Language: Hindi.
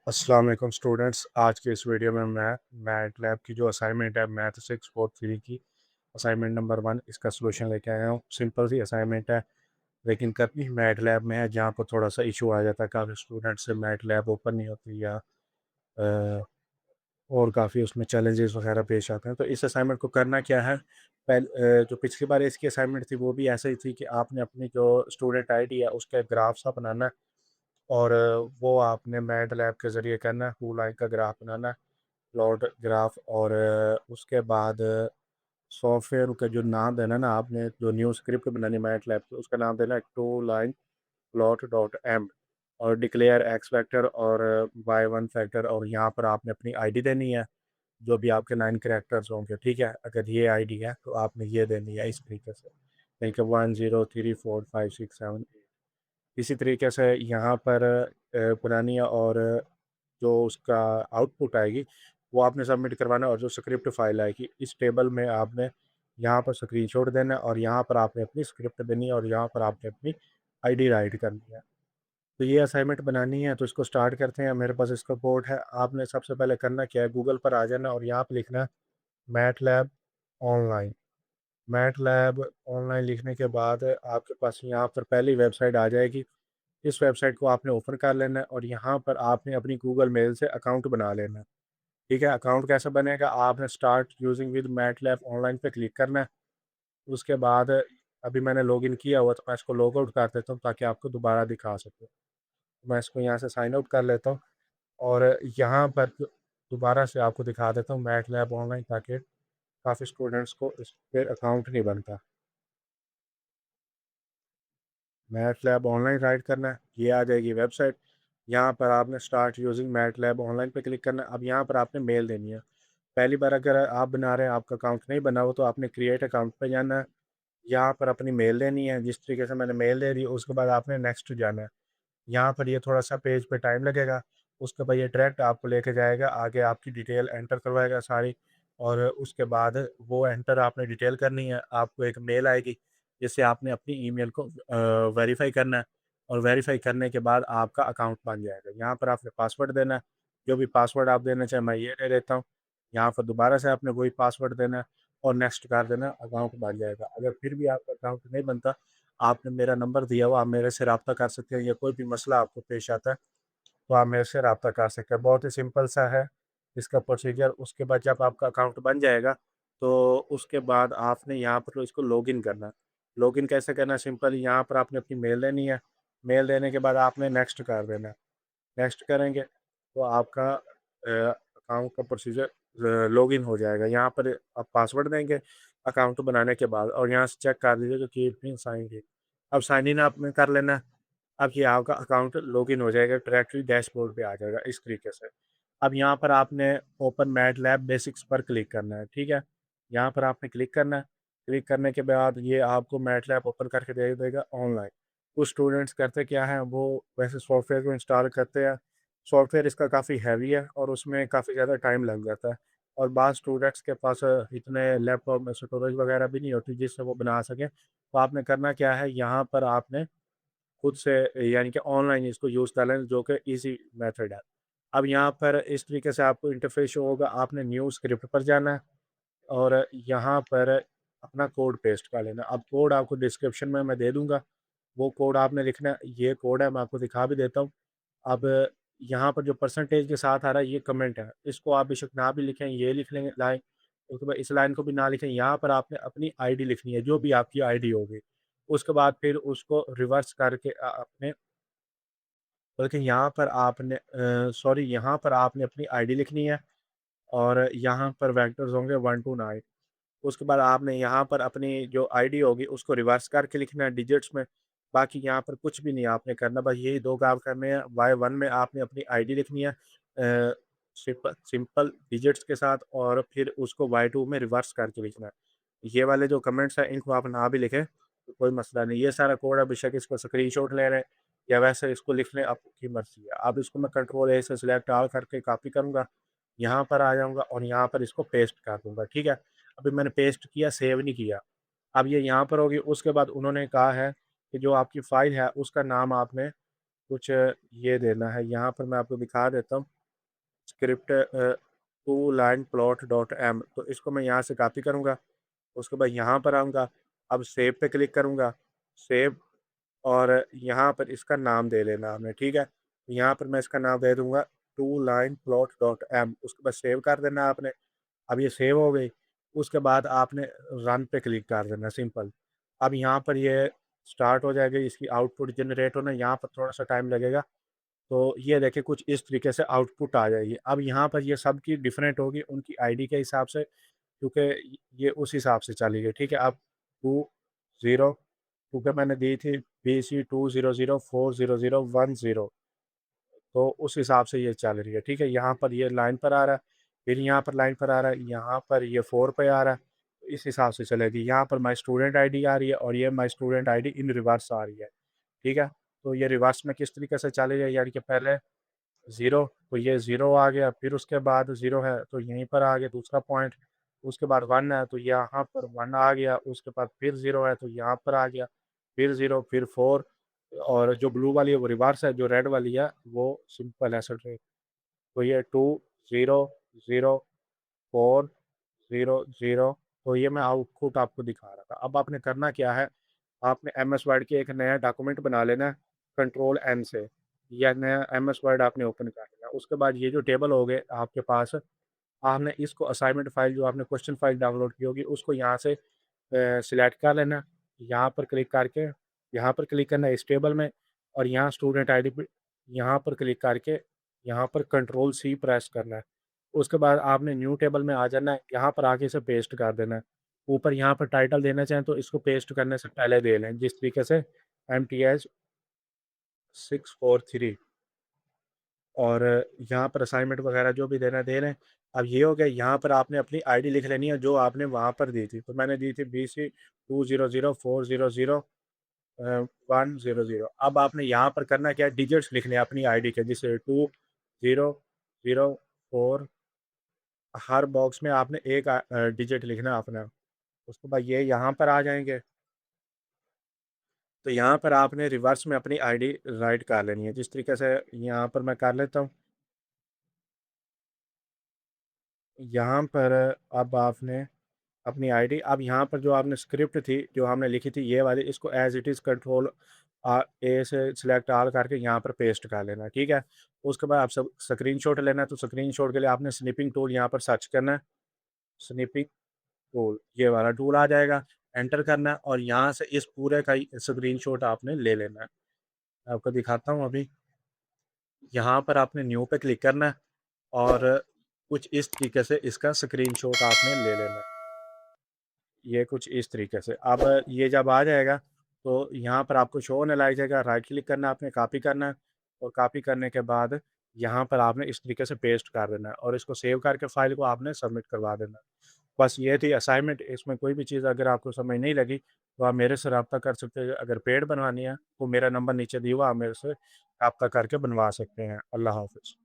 अस्सलाम वालेकुम स्टूडेंट्स। आज के इस वीडियो में मैं मैट लैब की जो असाइनमेंट है मैथ 643 की असाइनमेंट नंबर 1 इसका सलूशन लेके आया हूँ। सिंपल सी असाइनमेंट है लेकिन करनी मैट लैब में है जहाँ पर थोड़ा सा इशू आ जाता है। काफ़ी स्टूडेंट्स से मैट लैब ओपन नहीं होती या और काफ़ी उसमें चैलेंजेस वगैरह पेश आते हैं। तो इस असाइनमेंट को करना क्या है, जो पिछली बार इसकी असाइनमेंट थी वो भी ऐसे ही थी कि आपने अपनी जो स्टूडेंट आईडी है उसका ग्राफ सा बनाना है और वो आपने मैट लैब के ज़रिए करना है। टू लाइन का ग्राफ बनाना है, प्लॉट ग्राफ, और उसके बाद सॉफ्टवेयर का जो नाम देना है ना, आपने जो न्यू स्क्रिप्ट बनानी है मैट लैब की उसका नाम देना है two line plot dot m, और डिक्लेयर एक्स फैक्टर और वाई वन फैक्टर, और यहाँ पर आपने अपनी आईडी देनी है जो भी आपके 9 कैरेक्टर्स होंगे। ठीक है, अगर ये आईडी है तो आपने ये देनी है इस तरीके से, नहीं कि 10345678। इसी तरीके से यहाँ पर पुरानी और जो उसका आउटपुट आएगी वो आपने सबमिट करवाना है, और जो स्क्रिप्ट फाइल आएगी इस टेबल में आपने यहाँ पर स्क्रीनशॉट देना है, और यहाँ पर आपने अपनी स्क्रिप्ट देनी है, और यहाँ पर आपने अपनी आईडी राइट करनी है। तो ये असाइनमेंट बनानी है, तो इसको स्टार्ट करते हैं। मेरे पास इसका कोड है। आपने सबसे पहले करना क्या है, गूगल पर आ जाना और यहाँ पर लिखना है MATLAB online. MATLAB online लिखने के बाद आपके पास यहाँ पर पहली वेबसाइट आ जाएगी। इस वेबसाइट को आपने ओपन कर लेना है और यहाँ पर आपने अपनी गूगल मेल से अकाउंट बना लेना है। ठीक है, अकाउंट कैसे बनेगा, आपने start using with MATLAB online पे क्लिक करना है। उसके बाद अभी मैंने लॉगिन किया हुआ तो मैं इसको लॉग आउट कर देता हूँ ताकि आपको दोबारा दिखा सकूँ। मैं इसको यहाँ से साइन आउट कर लेता हूँ और यहाँ पर दोबारा से आपको दिखा देता हूँ मैट लैब ऑनलाइन, ताकि काफ़ी स्टूडेंट्स को इस पर अकाउंट नहीं बनता। मैट लैब ऑनलाइन राइट करना है, ये आ जाएगी वेबसाइट। यहाँ पर आपने start using MATLAB online पे क्लिक करना है। अब यहाँ पर आपने मेल देनी है। पहली बार अगर आप बना रहे हैं, आपका अकाउंट नहीं बना हो, तो आपने क्रिएट अकाउंट पे जाना है। यहाँ पर अपनी मेल देनी है, जिस तरीके से मैंने मेल दे दी। उसके बाद आपने नेक्स्ट जाना है। यहाँ पर ये थोड़ा सा पेज पे टाइम लगेगा। उसके बाद ये डायरेक्ट आपको लेके जाएगा आगे, आपकी डिटेल एंटर करवाएगा सारी, और उसके बाद वो एंटर आपने डिटेल करनी है। आपको एक मेल आएगी जिससे आपने अपनी ईमेल को वेरीफाई करना है, और वेरीफाई करने के बाद आपका अकाउंट बन जाएगा। यहाँ पर आपने पासवर्ड देना है, जो भी पासवर्ड आप देना चाहें मैं ये दे देता हूँ। यहाँ पर दोबारा से आपने वही पासवर्ड देना है और नेक्स्ट कर देना, अकाउंट बन जाएगा। अगर फिर भी आपका अकाउंट नहीं बनता, आपने मेरा नंबर दिया हुआ, आप मेरे से रब्ता कर सकते हैं, या कोई भी मसला आपको पेश आता है तो आप मेरे से रब्ता कर सकते हैं। बहुत ही सिंपल सा है इसका प्रोसीजर। उसके बाद जब आपका अकाउंट बन जाएगा तो उसके बाद आपने यहाँ पर इसको लॉगिन करना है। लॉगिन कैसे करना है, सिंपल, यहाँ पर आपने अपनी मेल लेनी है। मेल देने के बाद आपने नेक्स्ट कर देना है। नेक्स्ट करेंगे तो आपका अकाउंट का प्रोसीजर लॉगिन हो जाएगा। यहाँ पर आप पासवर्ड देंगे अकाउंट बनाने के बाद, और यहाँ से चेक कर लीजिए कि कीप साइन इन। अब साइन इन आपने कर लेना है। अब ये आपका अकाउंट लॉगिन हो जाएगा, डायरेक्टली डैशबोर्ड पे आ जाएगा इस तरीके से। अब यहाँ पर आपने ओपन मैट लैब बेसिक्स पर क्लिक करना है। ठीक है, यहाँ पर आपने क्लिक करना है। क्लिक करने के बाद ये आपको मैट लैब ओपन करके दे देगा ऑनलाइन। कुछ स्टूडेंट्स करते क्या हैं, वो वैसे सॉफ्टवेयर को इंस्टॉल करते हैं। सॉफ्टवेयर इसका काफ़ी हैवी है और उसमें काफ़ी ज़्यादा टाइम लग जाता है, और बाद स्टूडेंट्स के पास इतने लैपटॉप में स्टोरेज वगैरह भी नहीं होती जिससे वो बना सकें। तो आपने करना क्या है, यहाँ पर आपने खुद से यानी कि ऑनलाइन इसको यूज़ कर लें, जो कि ईज़ी मेथड है। अब यहाँ पर इस तरीके से आपको इंटरफेस शो होगा। आपने न्यू स्क्रिप्ट पर जाना है और यहाँ पर अपना कोड पेस्ट कर लेना। अब कोड आपको डिस्क्रिप्शन में मैं दे दूँगा, वो कोड आपने लिखना है। ये कोड है, मैं आपको दिखा भी देता हूँ। अब यहाँ पर जो परसेंटेज के साथ आ रहा है ये कमेंट है, इसको आप बेशक ना भी लिखें, ये लिख लेंगे लाइन। उसके बाद इस लाइन को भी ना लिखें। यहाँ पर आपने अपनी आईडी लिखनी है, जो भी आपकी आईडी होगी। उसके बाद फिर उसको रिवर्स करके अपने, बल्कि यहाँ पर आपने सॉरी, यहाँ पर आपने अपनी आईडी लिखनी है, और यहाँ पर वेक्टर्स होंगे 1 to 9। उसके बाद आपने यहाँ पर अपनी जो आईडी होगी उसको रिवर्स करके लिखना है डिजिट्स में। बाकी यहाँ पर कुछ भी नहीं आपने करना, बस यही दो काम करने हैं। Y1 में आपने अपनी आईडी लिखनी है सिंपल सिंपल डिजिट्स के साथ, और फिर उसको Y2 में रिवर्स करके लिखना है। ये वाले जो कमेंट्स हैं इनको आप ना भी लिखें तो कोई मसला नहीं। ये सारा कोड है, बेशक इसको स्क्रीनशॉट ले लें या वैसे इसको लिख लें, आपकी मर्ज़ी है। अब इसको मैं कंट्रोल ए से सिलेक्ट ऑल करके कॉपी करूँगा, यहाँ पर आ जाऊँगा और यहाँ पर इसको पेस्ट कर दूँगा। ठीक है, अभी मैंने पेस्ट किया, सेव नहीं किया। अब ये यहाँ पर होगी। उसके बाद उन्होंने कहा है कि जो आपकी फ़ाइल है उसका नाम आपने कुछ ये देना है। यहाँ पर मैं आपको दिखा देता हूँ, script two line plot dot m. तो इसको मैं यहाँ से कॉपी करूँगा, उसके बाद यहाँ पर आऊँगा, अब सेव पे क्लिक करूँगा, सेव, और यहाँ पर इसका नाम दे लेना हमने, ठीक है। यहाँ पर मैं इसका नाम दे दूँगा two line plot dot m, उसके बाद सेव कर देना आपने। अब ये सेव हो गई, उसके बाद आपने रन पे क्लिक कर देना, सिंपल। अब यहाँ पर ये स्टार्ट हो जाएगी, इसकी आउटपुट जनरेट होना, यहाँ पर थोड़ा सा टाइम लगेगा। तो ये देखिए कुछ इस तरीके से आउटपुट आ जाएगी। अब यहाँ पर ये सब की डिफरेंट होगी उनकी आईडी के हिसाब से, क्योंकि ये उस हिसाब से चलेगी, ठीक है। अब 20, क्योंकि मैंने दी थी BC 2004001, तो उस हिसाब से ये चल रही है, ठीक है। यहाँ पर ये लाइन पर आ रहा है, फिर यहाँ पर लाइन पर आ रहा है, यहाँ पर ये 4 पे आ रहा है, तो इस हिसाब से चलेगी। यहाँ पर माई स्टूडेंट आईडी आ रही है, और ये my student ID in reverse आ रही है, ठीक है। तो ये रिवर्स में किस तरीके से चलेगी, यानी कि पहले ज़ीरो, तो ये ज़ीरो आ गया, फिर उसके बाद ज़ीरो है तो यहीं पर आ गया दूसरा पॉइंट, उसके बाद वन है तो यहाँ पर वन आ गया, उसके बाद फिर ज़ीरो है तो यहाँ पर आ गया, फिर ज़ीरो, फिर फोर, और जो ब्लू वाली है वो रिवर्स है, जो रेड वाली है वो सिंपल है सर। तो ये 2 0 0 4 0 0, तो ये मैं आउटपुट आपको दिखा रहा था। अब आपने करना क्या है, आपने एम एस वर्ड के एक नया डॉक्यूमेंट बना लेना है, कंट्रोल एन से, या नया एम एस वर्ड आपने ओपन कर लेना। उसके बाद ये जो टेबल हो गए आपके पास, आपने इसको असाइनमेंट फाइल, जो आपने क्वेश्चन फाइल डाउनलोड की होगी, उसको यहाँ से सिलेक्ट कर लेना, यहाँ पर क्लिक करके यहाँ पर क्लिक करना है इस टेबल में, और यहाँ स्टूडेंट आईडी पे यहाँ पर क्लिक करके यहाँ पर कंट्रोल सी प्रेस करना है। उसके बाद आपने न्यू टेबल में आ जाना है, यहाँ पर आके इसे पेस्ट कर देना है। ऊपर यहाँ पर टाइटल देना चाहें तो इसको पेस्ट करने से पहले दे लें, जिस तरीके से MTH 643, और यहाँ पर असाइनमेंट वगैरह जो भी देना दे लें। अब ये हो गया, यहाँ पर आपने अपनी आईडी लिख लेनी है जो आपने वहाँ पर दी थी। तो मैंने दी थी BC 200400100। अब आपने यहाँ पर करना क्या है, डिजिट्स लिखने हैं अपनी आईडी के, जिसे 2004, हर बॉक्स में आपने एक डिजिट लिखना है अपना। उसके बाद ये यहाँ पर आ जाएंगे, तो यहाँ पर आपने रिवर्स में अपनी आईडी राइट कर लेनी है, जिस तरीके से यहाँ पर मैं कर लेता हूँ। यहाँ पर अब आपने अपनी आईडी, अब यहाँ पर जो आपने स्क्रिप्ट थी जो हमने लिखी थी ये वाली, इसको as it is control A से सिलेक्ट आल करके यहाँ पर पेस्ट कर लेना है, ठीक है। उसके बाद आप सब स्क्रीनशॉट लेना है, तो स्क्रीनशॉट के लिए आपने स्निपिंग टूल यहाँ पर सर्च करना है, स्निपिंग टूल, ये वाला टूल आ जाएगा, एंटर करना है, और यहाँ से इस पूरे का ही स्क्रीनशॉट आपने ले लेना है। मैं आपको दिखाता हूँ अभी। यहाँ पर आपने न्यू पे क्लिक करना है, और कुछ इस तरीके से इसका स्क्रीनशॉट आपने ले लेना है, ये कुछ इस तरीके से। अब ये जब आ जाएगा तो यहाँ पर आपको शो होने लग जाएगा, राइट क्लिक करना है, आपने कॉपी करना है, और कॉपी करने के बाद यहाँ पर आपने इस तरीके से पेस्ट कर देना है, और इसको सेव करके फाइल को आपने सबमिट करवा देना है। बस ये थी असाइनमेंट। इसमें कोई भी चीज़ अगर आपको समझ नहीं लगी तो आप मेरे से रब्ता कर सकते हैं। अगर पेड बनवानी है तो मेरा नंबर नीचे दिया हुआ, आप मेरे से रब्ता करके बनवा सकते हैं। अल्लाह हाफ़िज़।